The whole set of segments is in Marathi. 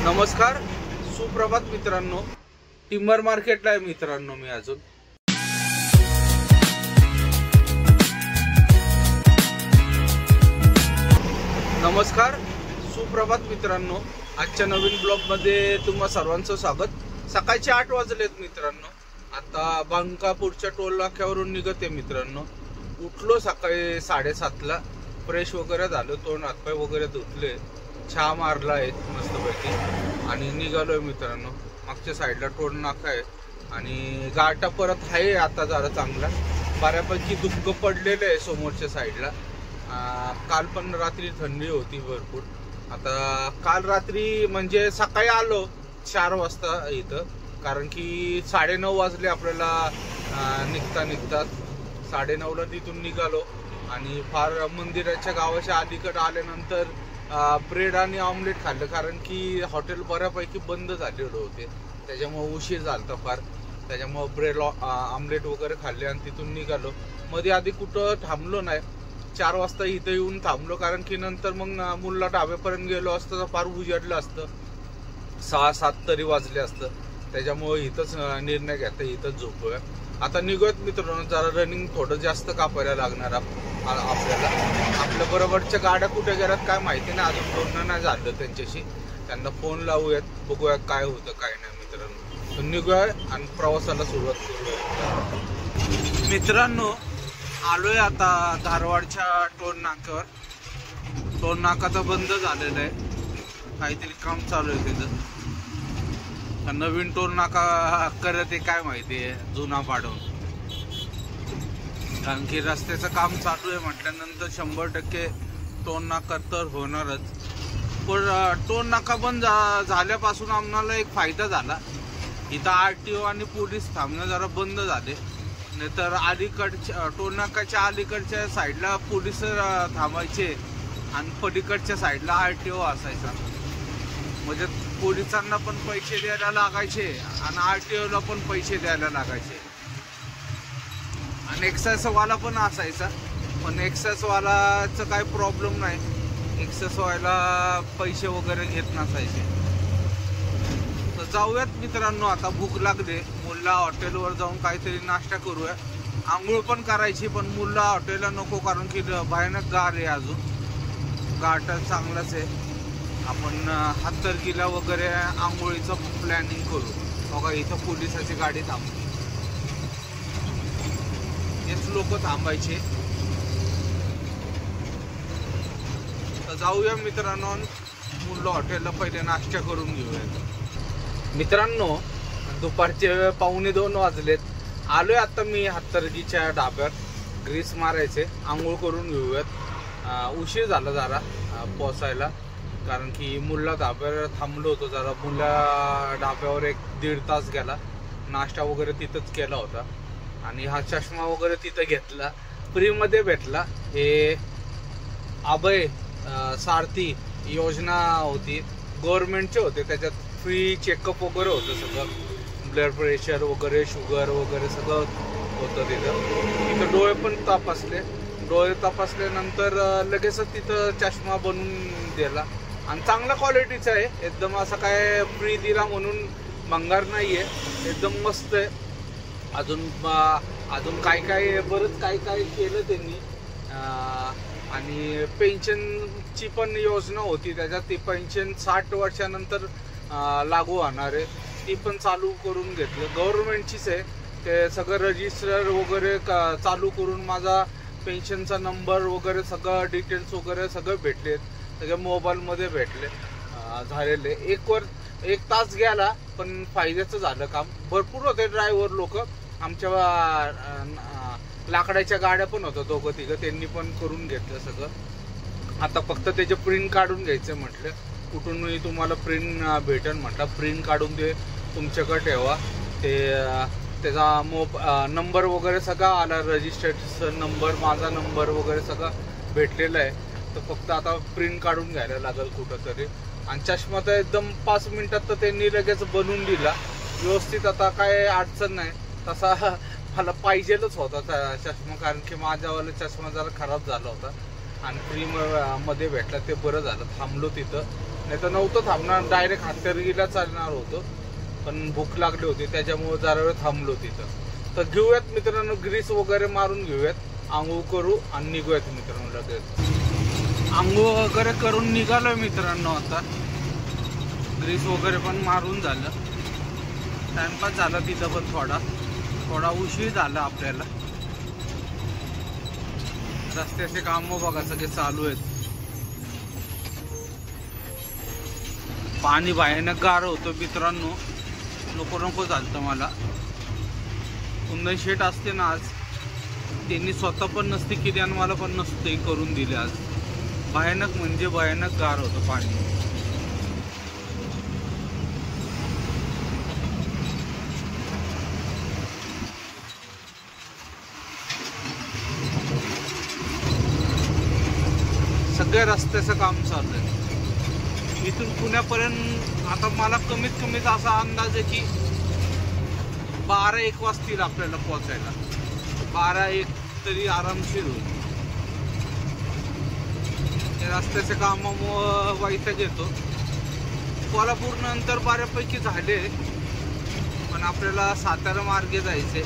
नमस्कार, सुप्रभात मित्रांनो. टिंबर मार्केटला आहे मित्रांनो मी अजून. नमस्कार, सुप्रभात मित्रांनो. आजच्या नवीन ब्लॉग मध्ये तुम्हा सर्वांचं स्वागत. सकाळचे 8 वाजलेत मित्रांनो. आता बंकापूरच्या टोल नाक्यावरून निघते मित्रांनो. उठलो सकाळी 7:30ला, फ्रेश वगैरे झालो, तोंड हातपाय वगैरे धुतले, चहा मारला आहे मस्तपैकी आणि निघालोय मित्रांनो. मागच्या साईडला टोल नाका आहे आणि गाठा परत आहे आता जरा चांगला, बऱ्यापैकी दुःख पडलेलं आहे समोरच्या साईडला. काल पण रात्री थंडी होती भरपूर. आता काल रात्री म्हणजे सकाळी आलो 4 वाजता इथं, कारण की 9:30 वाजले आपल्याला निघता 9:30ला तिथून निघालो आणि फार मंदिराच्या गावाच्या अलीकडे आल्यानंतर ब्रेड आणि ऑमलेट खाल्लं, कारण की हॉटेल बऱ्यापैकी बंद झालेलं होते, त्याच्यामुळे उशीर झाला फार. त्याच्यामुळे ब्रेड ऑमलेट वगैरे खाल्ले आणि तिथून निघालो. मध्ये आधी कुठं थांबलो नाही. 4 वाजता इथं येऊन थांबलो, कारण की नंतर मग मुलला ढाब्यापर्यंत गेलो असतं तर फार उजाडलं असतं, 6-7 तरी वाजले असतं. त्याच्यामुळे इथंच निर्णय घेता, इथंच झोपूया. आता निघूयात मित्रांनो. जरा रनिंग थोडं जास्त कापायला लागणार आपल्याला. आपल्या बरोबरच्या गाड्या कुठे गेल्यात काय माहिती नाही, अजून बोलणं नाही झालं त्यांच्याशी. त्यांना फोन लावूयात, बघूयात काय होतं काय नाही मित्रांनो. तर निघूया आणि प्रवासाला सुरुवात करूया मित्रांनो. आलोय आता धारवाडच्या टोल नाक्यावर. टोल नाका तर बंद झालेला आहे, काहीतरी काम चालू आहे तिथं. नवीन टोल नाका करत आहे काय माहिती आहे, जुना पाडून. कारण की रस्त्याचं काम चालू आहे म्हटल्यानंतर 100% टोल नाका तर होणारच. पण टोल नाका बंद झाल्यापासून आम्हाला एक फायदा झाला. इथं RTO आणि पोलीस थांबणं जरा बंद झाले, नाहीतर अलीकडच्या टोल नाकाच्या अलीकडच्या साईडला पोलीस थांबायचे आणि पलीकडच्या साईडला RTO असायचा. म्हणजे पोलिसांना पण पैसे द्यायला लागायचे आणि RTOला पण पैसे द्यायला लागायचे. आणि एक्साइजवाला पण असायचा, पण एक्साइजवालाचं काही प्रॉब्लेम नाही, एक्साइजवाला पैसे वगैरे घेत नसायचे. तर जाऊयात मित्रांनो. आता भूक लागले, मुलला हॉटेलवर जाऊन काहीतरी नाश्ता करूया. आंघोळ पण करायची, पण मुलला हॉटेलला नको, कारण की भयानक गार आहे, अजून गाठ चांगलाच आहे. आपण हातरकीला वगैरे आंघोळीचं प्लॅनिंग करू. बघा इथं पोलिसाची गाडी थांबली, हेच लोक थांबायचे. तर जाऊया मित्रांनो, मुलं हॉटेलला पहिले नाश्ता करून घेऊया मित्रांनो. दुपारचे 1:45 वाजलेत. आलोय आता मी हातरकीच्या ढाब्यात. ग्रीस मारायचे, आंघोळ करून घेऊयात. उशीर झाला जरा पोचायला, कारण की मुलला ढाब्यावर थांबलो होतो जरा. मुलला ढाब्यावर 1-1.5 तास गेला. नाश्ता वगैरे तिथंच केला होता आणि हा चष्मा वगैरे तिथं घेतला, फ्रीमध्ये भेटला. हे अभय सारथी योजना होती, गव्हर्नमेंटचे होते, त्याच्यात फ्री चेकअप वगैरे होतं सगळं. ब्लड प्रेशर वगैरे, शुगर वगैरे सगळं होतं तिथं. डोळे पण तपासले. डोळे तपासल्यानंतर लगेच तिथं चष्मा बनवून दिला आणि चांगल्या क्वालिटीचा आहे एकदम. असं काय फ्री दिला म्हणून भंगार नाही आहे, एकदम मस्त आहे. अजून काय बरंच काय केलं त्यांनी. आणि पेन्शनची पण योजना होती त्याच्यात. ती पेन्शन 60 वर्षानंतर लागू होणार आहे, ती पण चालू करून घेतलं. गव्हर्नमेंटचीच आहे. ते सगळं रजिस्टर वगैरे चालू करून माझा पेन्शनचा नंबर वगैरे सगळं डिटेल्स वगैरे सगळं भेटलेत, सगळे मोबाईलमध्ये भेटले झालेले. 1 तास गेला, पण फायद्याचं झालं काम. भरपूर होते ड्रायव्हर लोक. आमच्या लाकडाच्या गाड्या पण होत्या 2-3, त्यांनी पण करून घेतलं सगळं. आता फक्त त्याचे प्रिंट काढून घ्यायचं म्हटलं. कुठूनही तुम्हाला प्रिंट भेटेल म्हटलं. प्रिंट काढून ते तुमच्याकडे ठेवा. ते त्याचा नंबर वगैरे सगळा आला, रजिस्ट्रेशन नंबर, माझा नंबर वगैरे सगळं भेटलेला आहे. तर फक्त आता प्रिंट काढून घ्यायला लागेल कुठं तरी. आणि चष्मा तर एकदम 5 मिनिटात तर त्यांनी लगेच बनवून दिला व्यवस्थित. आता काय अडचण नाही. तसा मला पाहिजेलच होता चष्मा, कारण की माझ्यावाला चष्मा जरा खराब झाला होता आणि फ्री मध्ये भेटला, ते बरं झालं. थांबलो तिथं नाही तर नव्हतं थांबणार, डायरेक्ट हातकर्लीला चालणार होतं, पण भूक लागली होती त्याच्यामुळे जरा वेळ थांबलो तिथं. तर घेऊयात मित्रांनो, ग्रीस वगैरे मारून घेऊयात, आंघोळ करू आणि निघूयात मित्रांनो. लगेच आंघोळ वगैरे करून निघालोय मित्रांनो. आता ग्रीस वगैरे पण मारून झालं, टाइमपास झाला तिथं पण थोडा उशीर झाला आपल्याला. रस्त्याचे काम बघा सगळे चालू आहेत. पाणी भयानक गार होतं मित्रांनो, नको झालं मला. कुंदन शेट असते ना आज, त्यांनी स्वतः पण नसते केली आणि मला पण नसते करून दिले आज. भयानक म्हणजे भयानक गार होतं पाणी. सगळ्या रस्त्याचं काम चालू आहे इथून पुण्यापर्यंत. आता मला कमीत कमीत असा अंदाज आहे की 12-1 वाजतील आपल्याला पोहोचायला. 12-1 तरी आरामशीर होईल. रस्त्याचे कामामुळं वैताग येतो. कोल्हापूर नंतर बऱ्यापैकी झाले, पण आपल्याला सातारा मार्गे जायचे.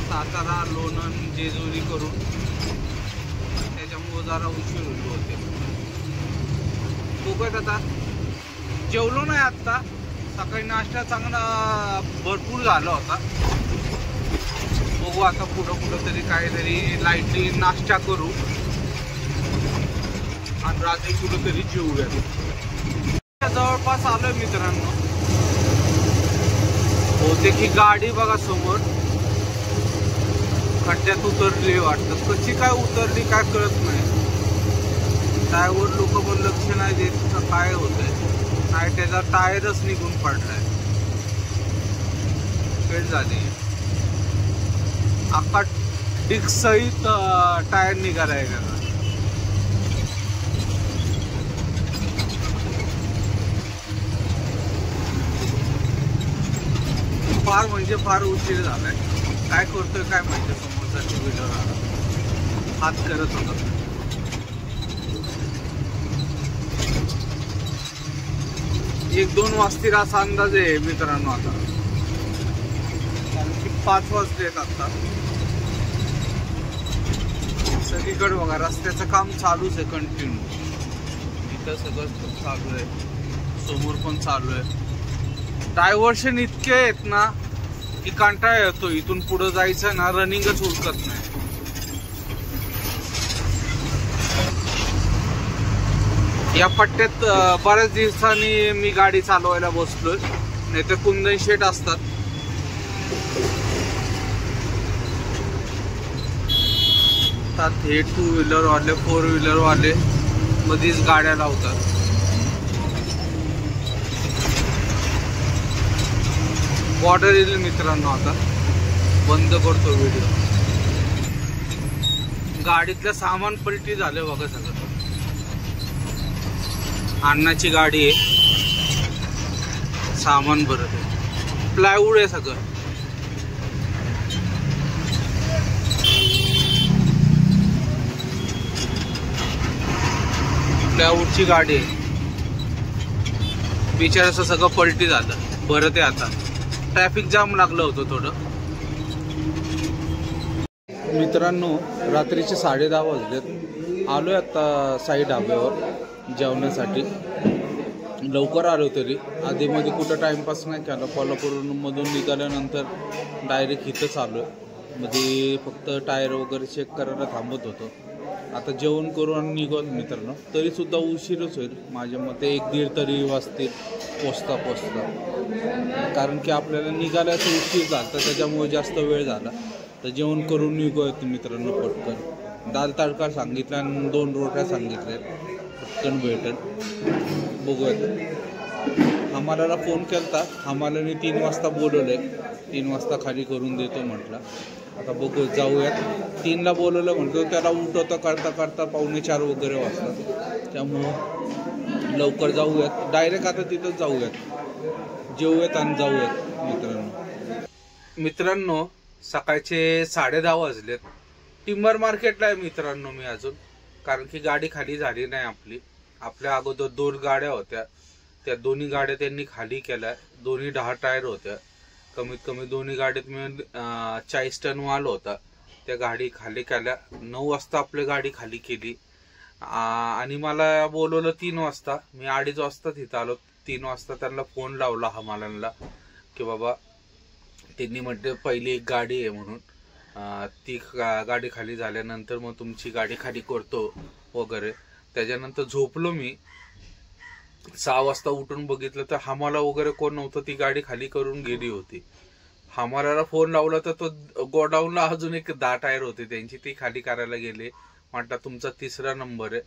सातारा, लोणंद, जेजुरी करून, त्याच्यामुळं जरा उशीर होते. बघूयात आता. जेवलो नाही आत्ता, सकाळी नाश्ता चांगला भरपूर झाला होता. बघू आता कुठं तरी काहीतरी लाईटली नाश्ता करू आणि रात्री कुठंतरी जेवूया. जवळपास आलोय मित्रांनो. होते की गाडी बघा समोर खड्ड्यात उतरली वाटतं. कशी काय उतरली काय कळत नाही. टायरवर लोक पण लक्ष नाही देत काय होतंय. काय त्याचा टायरच निघून पडलाय, फेल झाली. अख्खा डिस्क सहित टायर निघालाय त्याचा. फार म्हणजे फार उशीर झालाय. काय करतोय काय माहिती. समोरचा टू व्हीलर आला, हात करत होता. 1-2 वाजतील असा अंदाज आहे मित्रांनो. आता कारण की 5 वाजलेत आता. सगळीकडे बघा रस्त्याचं काम चालूच आहे कंटिन्यू. इथं सगळं चालू आहे, समोर पण चालू आहे. डायव्हर्शन इतके आहेत ना की कंटाळा येतो. इथून पुढे जायचं ना, रनिंगच उरकत नाही. या पट्ट्यात बऱ्याच दिवसांनी मी गाडी चालवायला बसलोय, नाही तर कुंदन शेट असतात. हे 2 व्हीलर वाले 4 व्हीलर वाले मध्येच गाड्या लावतात. बॉर्डर येईल मित्रांनो. आता बंद करतो व्हिडिओ. गाडीतलं सामान पलटी झालं बघा सगळं. अण्णाची गाडी आहे, सामान भरत आहे. प्लायवूड आहे सगळं. प्लायवूडची गाडी आहे. बिचाराचं सगळं पलटी झालं, भरत आहे आता. ट्रॅफिक जाम लागलं होतं थोडं. मित्रांनो रात्रीचे 10:30 वाजलेत. आलोय आता साई ढाब्यावर जेवण्यासाठी. लवकर आलो तरी आधीमध्ये कुठं टाइमपास नाही केला. कोल्हापूरमधून निघाल्यानंतर डायरेक्ट इथंच आलो. मध्ये फक्त टायर वगैरे चेक करायला थांबत होतो. आता जेवण करून निघतो मित्रांनो. तरीसुद्धा उशीरच होईल माझ्या मते. 1-1.5 तरी वाजतील पोचता. कारण की आपल्याला निघाल्याचं उशीर झाला, त्याच्यामुळे जास्त वेळ झाला. तर जेवण करून निघूयात मित्रांनो पटकन. दाल तडका सांगितला आणि 2 रोट्या सांगितल्या, पटकन भेटेल. बघूयात. हमालाला फोन केला. हमालाने 3 वाजता बोलवलंय. 3 वाजता खाली करून देतो म्हटलं. आता बघू जाऊयात. 3ला बोलवलं म्हणतो, त्याला उठवता करता 3:45 वगैरे वाजतात. त्यामुळं लवकर जाऊयात. डायरेक्ट आता तिथंच जाऊयात, जेवूयात आणि जाऊयात मित्रांनो. सकाळचे 10:30 वाजलेत. टिंबर मार्केटला आहे मित्रांनो मी अजून, कारण की गाडी खाली झाली नाही आपली. आपल्या अगोदर 2 गाड्या होत्या, त्या दोन्ही गाड्या त्यांनी खाली केल्या. दोन्ही 10 टायर होत्या. कमीत कमी दोन्ही गाडीत मिळून 40 टन माल होता. त्या गाडी खाली केल्या. 9 वाजता आपली गाडी खाली केली आणि मला बोलवलं 3 वाजता. मी 2:30 वाजता तिथं आलो. 3 वाजता त्यांना फोन लावला हमालांना की बाबा, त्यांनी म्हटलं पहिली एक गाडी आहे म्हणून, ती गाडी खाली झाल्यानंतर मग तुमची गाडी खाली करतो वगैरे. त्याच्यानंतर झोपलो मी. 6 वाजता उठून बघितलं तर हमाला वगैरे कोण नव्हतं, ती गाडी खाली करून गेली होती. हमालाला फोन लावला तर तो गोडाऊनला अजून एक 10 टायर होते त्यांची, ती खाली करायला गेले. म्हटलं तुमचा 3रा नंबर आहे.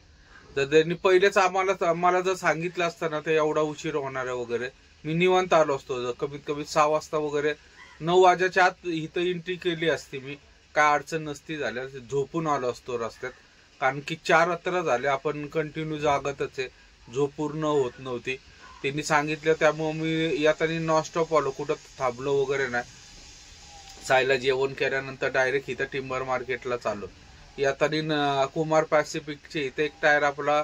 तर त्यांनी पहिलेच आम्हाला जर सांगितलं असतं ना तर एवढा उशीर होणार आहे वगैरे, मी निवांत आलो असतो. कमीत कमी 6 वाजता वगैरे 9 वाजेच्या आत इथं एंट्री केली असती मी, काय अडचण नसती झाल्या. झोपून आलो असतो रस्त्यात, कारण की 4 रात्र झाले आपण कंटिन्यू जागतच आहे. झोप पूर्ण होत नव्हती. त्यांनी सांगितलं त्यामुळे मी येताना नॉनस्टॉप आलो, कुठं थांबलो वगैरे नाही. सायला जेवण केल्यानंतर डायरेक्ट इथं टिंबर मार्केटला चाललो. येताना कुमार पॅसिफिकचे इथे एक टायर आपला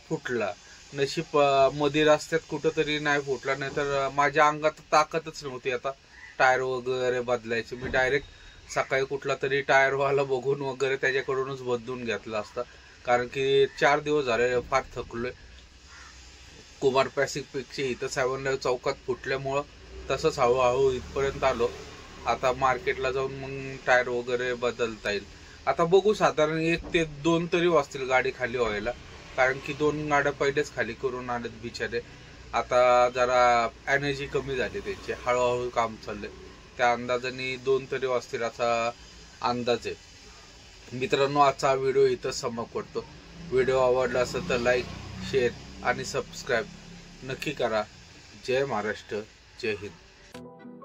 फुटला. नशीब मध्ये रस्त्यात कुठंतरी नाही फुटला, नाहीतर माझ्या अंगात ताकदच नव्हती आता टायर वगैरे बदलायची. मी डायरेक्ट सकाळी कुठला तरी टायरवाला बघून वगैरे त्याच्याकडूनच बदलून घेतला असता, कारण की 4 दिवस झाले फार थकलोय. कुमार पॅसिफिकचे इथं 7 लाईव्ह चौकात फुटल्यामुळं तसंच हळूहळू इथपर्यंत आलो. आता मार्केटला जाऊन मग टायर वगैरे बदलता येईल. आता बघू, साधारण 1 ते 2 तरी वाजतील गाडी खाली व्हायला, कारण की 2 गाड्या पहिलेच खाली करून आलेत बिचारे. आता जरा एनर्जी कमी झाली त्यांची, हळूहळू काम चाललंय. त्या अंदाजाने 2 तरी वाजतील असा अंदाज आहे. मित्रांनो, आजचा व्हिडिओ इथं समाप्त करतो. व्हिडिओ आवडला असेल तर लाईक, शेअर आणि सबस्क्राईब नक्की करा. जय महाराष्ट्र, जय हिंद.